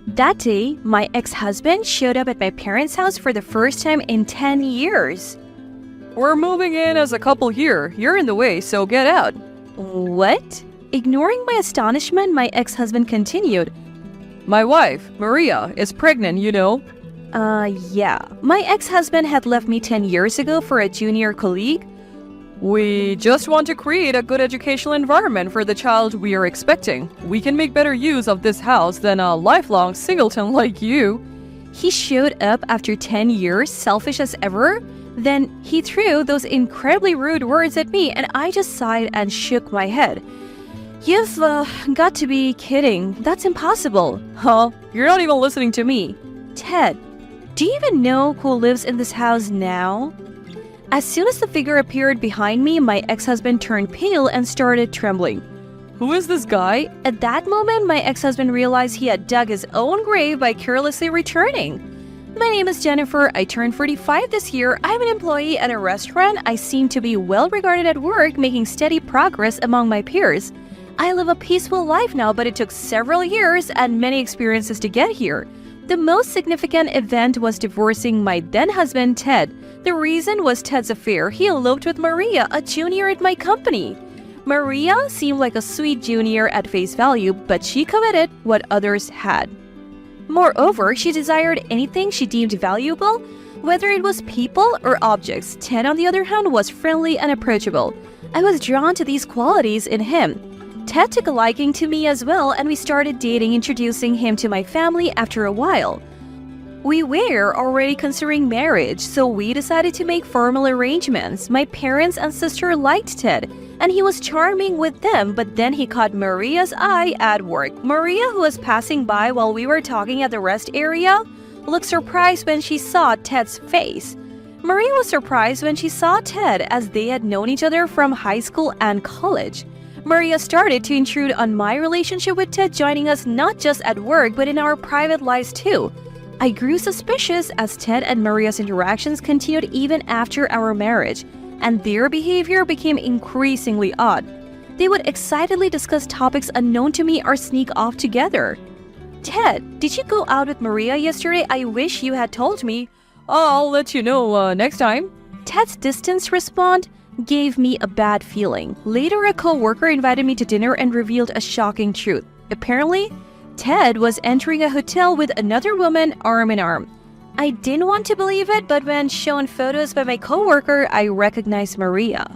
That day, my ex-husband showed up at my parents' house for the first time in 10 years. We're moving in as a couple here. You're in the way, so get out. What? Ignoring my astonishment, my ex-husband continued. My wife, Maria, is pregnant, you know. Yeah. My ex-husband had left me 10 years ago for a junior colleague. We just want to create a good educational environment for the child we are expecting. We can make better use of this house than a lifelong singleton like you. He showed up after 10 years, selfish as ever. Then he threw those incredibly rude words at me, and I just sighed and shook my head. You've got to be kidding. That's impossible. Huh? You're not even listening to me. Ted, do you even know who lives in this house now? As soon as the figure appeared behind me, my ex-husband turned pale and started trembling. Who is this guy? At that moment, my ex-husband realized he had dug his own grave by carelessly returning. My name is Jennifer. I turned 45 this year. I'm an employee at a restaurant. I seem to be well regarded at work, making steady progress among my peers. I live a peaceful life now, but it took several years and many experiences to get here. The most significant event was divorcing my then-husband, Ted. The reason was Ted's affair. He eloped with Maria, a junior at my company. Maria seemed like a sweet junior at face value, but she coveted what others had. Moreover, she desired anything she deemed valuable, whether it was people or objects. Ted, on the other hand, was friendly and approachable. I was drawn to these qualities in him. Ted took a liking to me as well, and we started dating, introducing him to my family after a while. We were already considering marriage, so we decided to make formal arrangements. My parents and sister liked Ted, and he was charming with them, but then he caught Maria's eye at work. Maria, who was passing by while we were talking at the rest area, looked surprised when she saw Ted's face. Maria was surprised when she saw Ted, as they had known each other from high school and college. Maria started to intrude on my relationship with Ted, joining us not just at work but in our private lives too. I grew suspicious as Ted and Maria's interactions continued even after our marriage, and their behavior became increasingly odd. They would excitedly discuss topics unknown to me or sneak off together. Ted, did you go out with Maria yesterday? I wish you had told me. I'll let you know next time. Ted's distant response gave me a bad feeling. Later, a co-worker invited me to dinner and revealed a shocking truth. Apparently, Ted was entering a hotel with another woman arm in arm. I didn't want to believe it, but when shown photos by my co-worker, I recognized Maria.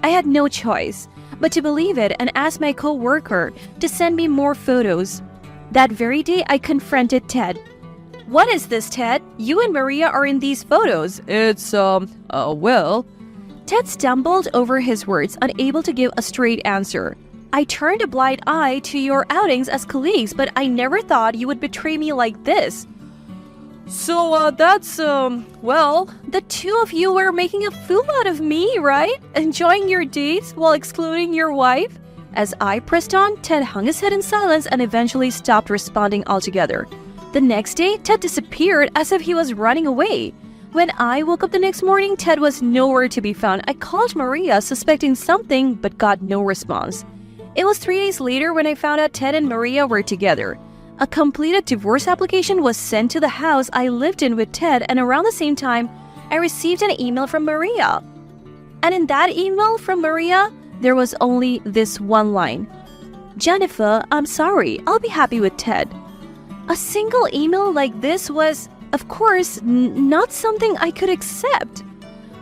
I had no choice but to believe it and asked my co-worker to send me more photos. That very day, I confronted Ted. What is this, Ted? You and Maria are in these photos. It's, well... Ted stumbled over his words, unable to give a straight answer. I turned a blind eye to your outings as colleagues, but I never thought you would betray me like this. So, that's, well... The two of you were making a fool out of me, right? Enjoying your dates while excluding your wife? As I pressed on, Ted hung his head in silence and eventually stopped responding altogether. The next day, Ted disappeared as if he was running away. When I woke up the next morning, Ted was nowhere to be found. I called Maria, suspecting something, but got no response. It was 3 days later when I found out Ted and Maria were together. A completed divorce application was sent to the house I lived in with Ted, and around the same time, I received an email from Maria. And in that email from Maria, there was only this one line. Jennifer, I'm sorry. I'll be happy with Ted. A single email like this was, of course, not something I could accept.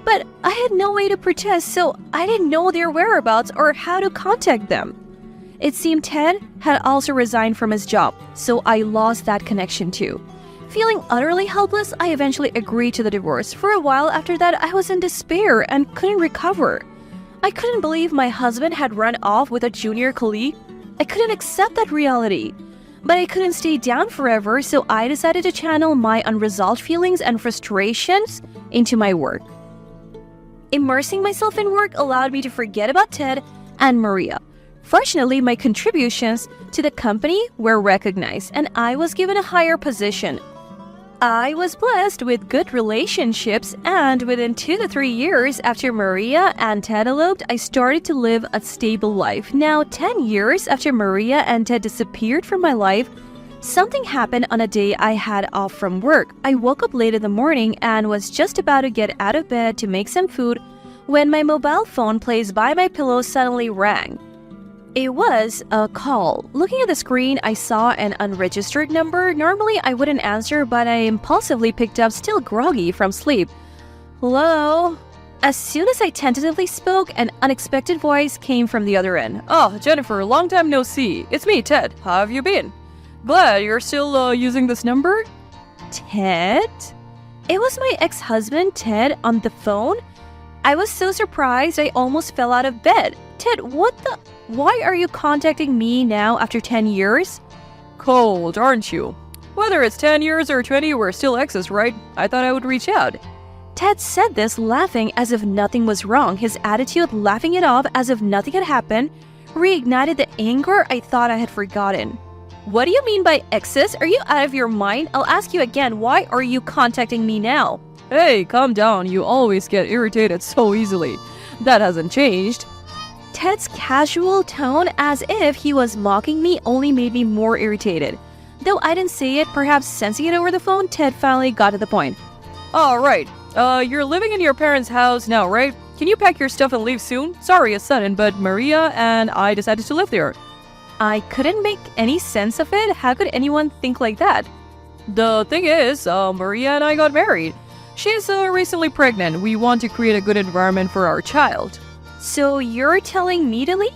But I had no way to protest, so I didn't know their whereabouts or how to contact them. It seemed Ted had also resigned from his job, so I lost that connection too. Feeling utterly helpless, I eventually agreed to the divorce. For a while after that, I was in despair and couldn't recover. I couldn't believe my husband had run off with a junior colleague. I couldn't accept that reality. But I couldn't stay down forever, so I decided to channel my unresolved feelings and frustrations into my work. Immersing myself in work allowed me to forget about Ted and Maria. Fortunately, my contributions to the company were recognized, and I was given a higher position. I was blessed with good relationships, and within 2 to 3 years after Maria and Ted eloped, I started to live a stable life. Now, 10 years after Maria and Ted disappeared from my life, Something happened on a day I had off from work. I woke up late in the morning and was just about to get out of bed to make some food when my mobile phone placed by my pillow suddenly rang. It was a call. Looking at the screen, I saw an unregistered number. Normally, I wouldn't answer, but I impulsively picked up, still groggy from sleep. Hello? As soon as I tentatively spoke, an unexpected voice came from the other end. Oh, Jennifer, long time no see. It's me, Ted. How have you been? Glad you're still using this number? Ted? It was my ex-husband, Ted, on the phone. I was so surprised I almost fell out of bed. Ted, what the? Why are you contacting me now after 10 years? Cold, aren't you? Whether it's 10 years or 20, we're still exes, right? I thought I would reach out. Ted said this laughing as if nothing was wrong. His attitude, laughing it off as if nothing had happened, reignited the anger I thought I had forgotten. What do you mean by exes? Are you out of your mind? I'll ask you again, why are you contacting me now? Hey, calm down. You always get irritated so easily. That hasn't changed. Ted's casual tone, as if he was mocking me, only made me more irritated. Though I didn't say it, perhaps sensing it over the phone, Ted finally got to the point. All right. You're living in your parents' house now, right? Can you pack your stuff and leave soon? Sorry it's sudden, but Maria and I decided to live there. I couldn't make any sense of it. How could anyone think like that? The thing is, Maria and I got married. She's recently pregnant. We want to create a good environment for our child. So you're telling me to leave?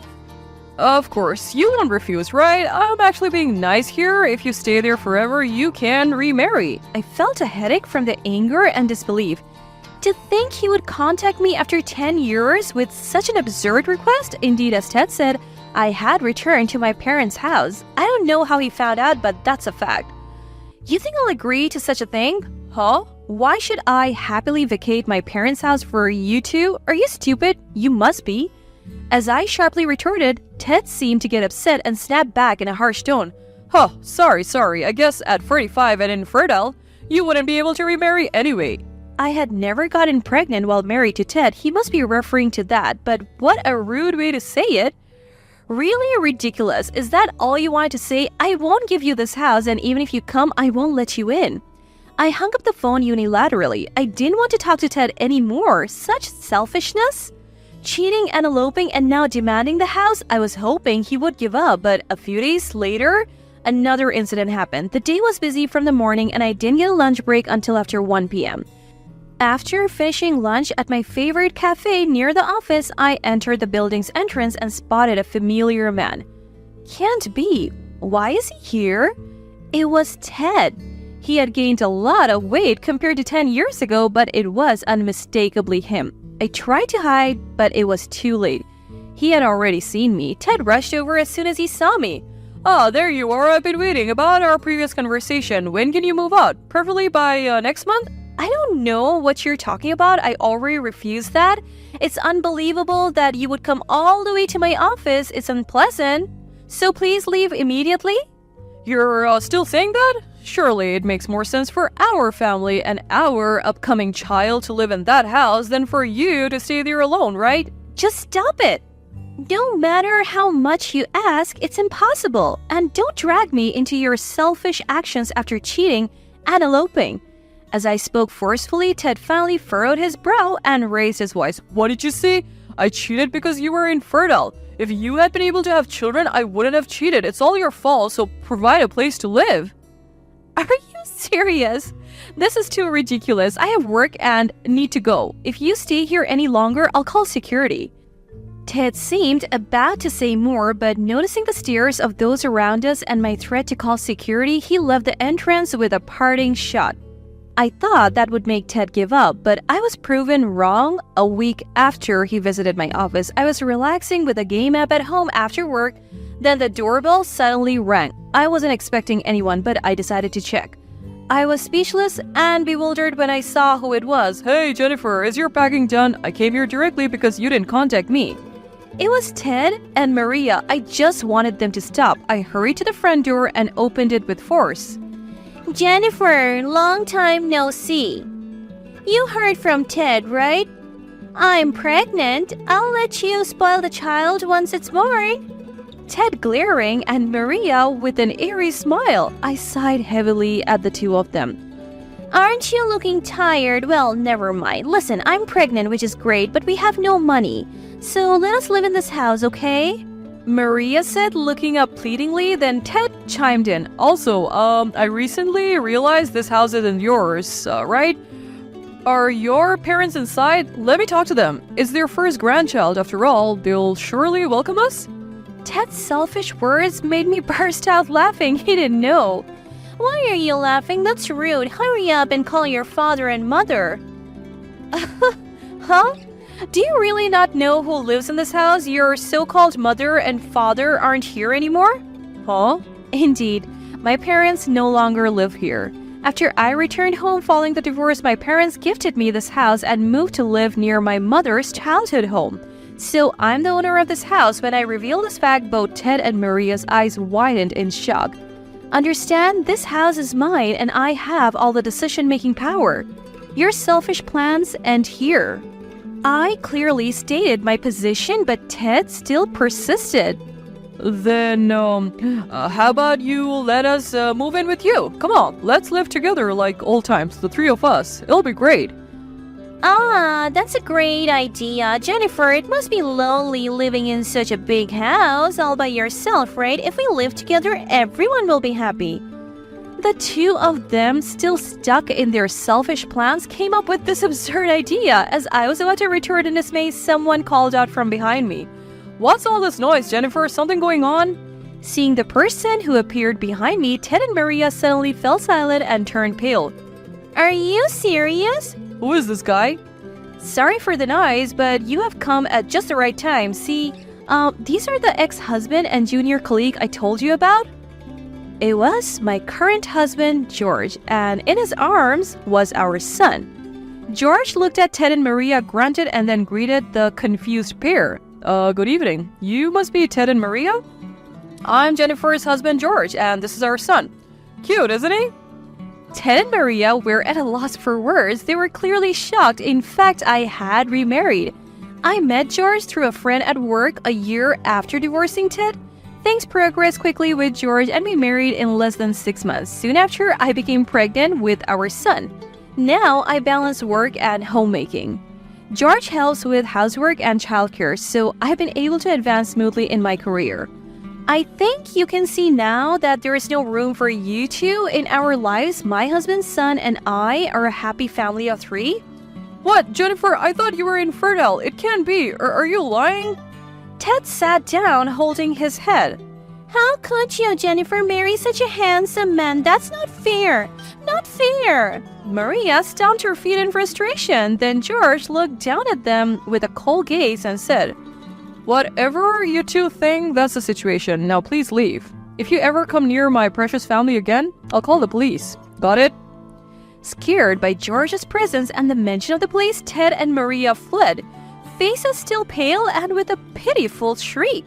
Of course, you won't refuse, right? I'm actually being nice here. If you stay there forever, you can remarry. I felt a headache from the anger and disbelief. To think he would contact me after 10 years with such an absurd request? Indeed, as Ted said, I had returned to my parents' house. I don't know how he found out, but that's a fact. You think I'll agree to such a thing? Huh? Why should I happily vacate my parents' house for you two? Are you stupid? You must be. As I sharply retorted, Ted seemed to get upset and snapped back in a harsh tone. Huh, sorry. I guess at 45 and infertile, you wouldn't be able to remarry anyway. I had never gotten pregnant while married to Ted. He must be referring to that, but what a rude way to say it. Really ridiculous. Is that all you wanted to say? I won't give you this house, and even if you come, I won't let you in. I hung up the phone unilaterally. I didn't want to talk to Ted anymore. Such selfishness. Cheating and eloping and now demanding the house. I was hoping he would give up, but a few days later, another incident happened. The day was busy from the morning and I didn't get a lunch break until after 1 p.m. After finishing lunch at my favorite cafe near the office, I entered the building's entrance and spotted a familiar man. Can't be. Why is he here? It was Ted. He had gained a lot of weight compared to 10 years ago, but it was unmistakably him. I tried to hide, but it was too late. He had already seen me. Ted rushed over as soon as he saw me. Oh, there you are. I've been waiting. About our previous conversation. When can you move out? Preferably by next month? I don't know what you're talking about. I already refused that. It's unbelievable that you would come all the way to my office. It's unpleasant. So please leave immediately. You're still saying that? Surely it makes more sense for our family and our upcoming child to live in that house than for you to stay there alone, right? Just stop it. No matter how much you ask, it's impossible. And don't drag me into your selfish actions after cheating and eloping. As I spoke forcefully, Ted finally furrowed his brow and raised his voice. What did you say? I cheated because you were infertile. If you had been able to have children, I wouldn't have cheated. It's all your fault, so provide a place to live. Are you serious? This is too ridiculous. I have work and need to go. If you stay here any longer, I'll call security. Ted seemed about to say more, but noticing the stares of those around us and my threat to call security, he left the entrance with a parting shot. I thought that would make Ted give up, but I was proven wrong. A week after he visited my office, I was relaxing with a game app at home after work. Then the doorbell suddenly rang. I wasn't expecting anyone, but I decided to check. I was speechless and bewildered when I saw who it was. Hey, Jennifer, is your packing done? I came here directly because you didn't contact me. It was Ted and Maria. I just wanted them to stop. I hurried to the front door and opened it with force. Jennifer, long time no see. You heard from Ted, right? I'm pregnant. I'll let you spoil the child once it's born. Ted glaring and Maria with an airy smile. I sighed heavily at the two of them. Aren't you looking tired? Well, never mind. Listen, I'm pregnant, which is great, but we have no money. So let us live in this house, okay? Maria said, looking up pleadingly. Then Ted chimed in. Also, I recently realized this house isn't yours, right? Are your parents inside? Let me talk to them. It's their first grandchild, after all. They'll surely welcome us. Ted's selfish words made me burst out laughing. He didn't know. Why are you laughing? That's rude. Hurry up and call your father and mother. Huh? Do you really not know who lives in this house? Your so-called mother and father aren't here anymore? Huh? Indeed, my parents no longer live here. After I returned home following the divorce, my parents gifted me this house and moved to live near my mother's childhood home. So I'm the owner of this house. When I revealed this fact, both Ted and Maria's eyes widened in shock. Understand, this house is mine and I have all the decision-making power. Your selfish plans end here. I clearly stated my position, but Ted still persisted. Then, how about you let us move in with you? Come on, let's live together like old times, the three of us. It'll be great. Ah, that's a great idea. Jennifer, it must be lonely living in such a big house all by yourself, right? If we live together, everyone will be happy. The two of them, still stuck in their selfish plans, came up with this absurd idea. As I was about to retort in dismay, someone called out from behind me. What's all this noise, Jennifer? Something going on? Seeing the person who appeared behind me, Ted and Maria suddenly fell silent and turned pale. Are you serious? Who is this guy? Sorry for the noise, but you have come at just the right time. See, these are the ex-husband and junior colleague I told you about. It was my current husband, George, and in his arms was our son. George looked at Ted and Maria, grunted, and then greeted the confused pair. Good evening. You must be Ted and Maria? I'm Jennifer's husband, George, and this is our son. Cute, isn't he? Ted and Maria were at a loss for words. They were clearly shocked. In fact, I had remarried. I met George through a friend at work a year after divorcing Ted. Things progressed quickly with George and we married in less than 6 months. Soon after, I became pregnant with our son. Now, I balance work and homemaking. George helps with housework and childcare, so I've been able to advance smoothly in my career. I think you can see now that there is no room for you two in our lives. My husband, son, and I are a happy family of 3. What, Jennifer? I thought you were infertile. It can't be. Are you lying? Ted sat down, holding his head. How could you, Jennifer, marry such a handsome man? That's not fair. Not fair. Maria stamped her feet in frustration. Then George looked down at them with a cold gaze and said, Whatever you two think, that's the situation. Now please leave. If you ever come near my precious family again, I'll call the police. Got it? Scared by George's presence and the mention of the police, Ted and Maria fled, faces still pale and with a pitiful shriek.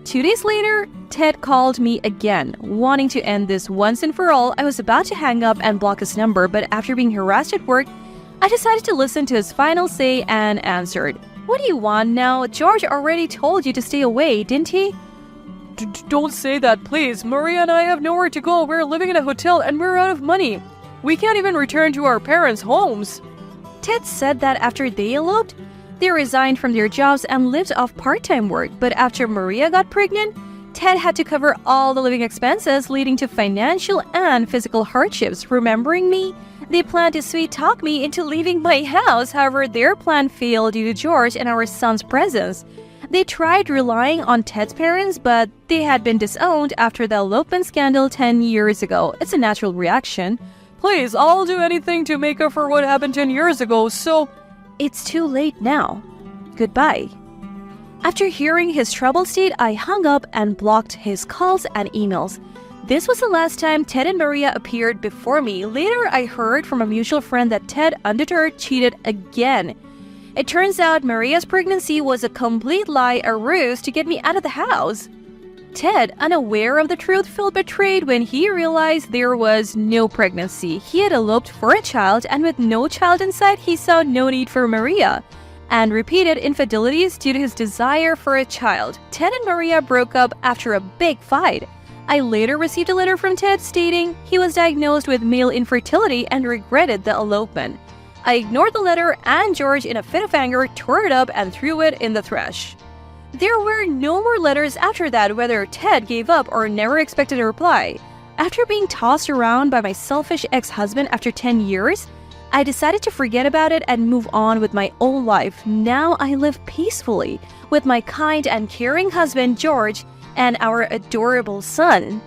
2 days later, Ted called me again, wanting to end this once and for all. I was about to hang up and block his number, but after being harassed at work, I decided to listen to his final say and answered. What do you want now? George already told you to stay away, didn't he? Don't say that, please. Maria and I have nowhere to go. We're living in a hotel and we're out of money. We can't even return to our parents' homes. Ted said that after they eloped, they resigned from their jobs and lived off part-time work. But after Maria got pregnant, Ted had to cover all the living expenses, leading to financial and physical hardships. Remembering me, they planned to sweet-talk me into leaving my house. However, their plan failed due to George and our son's presence. They tried relying on Ted's parents, but they had been disowned after the elopement scandal 10 years ago. It's a natural reaction. Please, I'll do anything to make up for what happened 10 years ago, so... It's too late now. Goodbye. After hearing his troubled state, I hung up and blocked his calls and emails. This was the last time Ted and Maria appeared before me. Later, I heard from a mutual friend that Ted, undeterred, cheated again. It turns out Maria's pregnancy was a complete lie, a ruse to get me out of the house. Ted, unaware of the truth, felt betrayed when he realized there was no pregnancy. He had eloped for a child, and with no child in sight, he saw no need for Maria. and repeated infidelities due to his desire for a child. Ted and Maria broke up after a big fight. I later received a letter from Ted stating he was diagnosed with male infertility and regretted the elopement. I ignored the letter, and George, in a fit of anger, tore it up and threw it in the trash. There were no more letters after that, whether Ted gave up or never expected a reply. After being tossed around by my selfish ex-husband after 10 years, I decided to forget about it and move on with my own life. Now I live peacefully with my kind and caring husband, George, and our adorable son.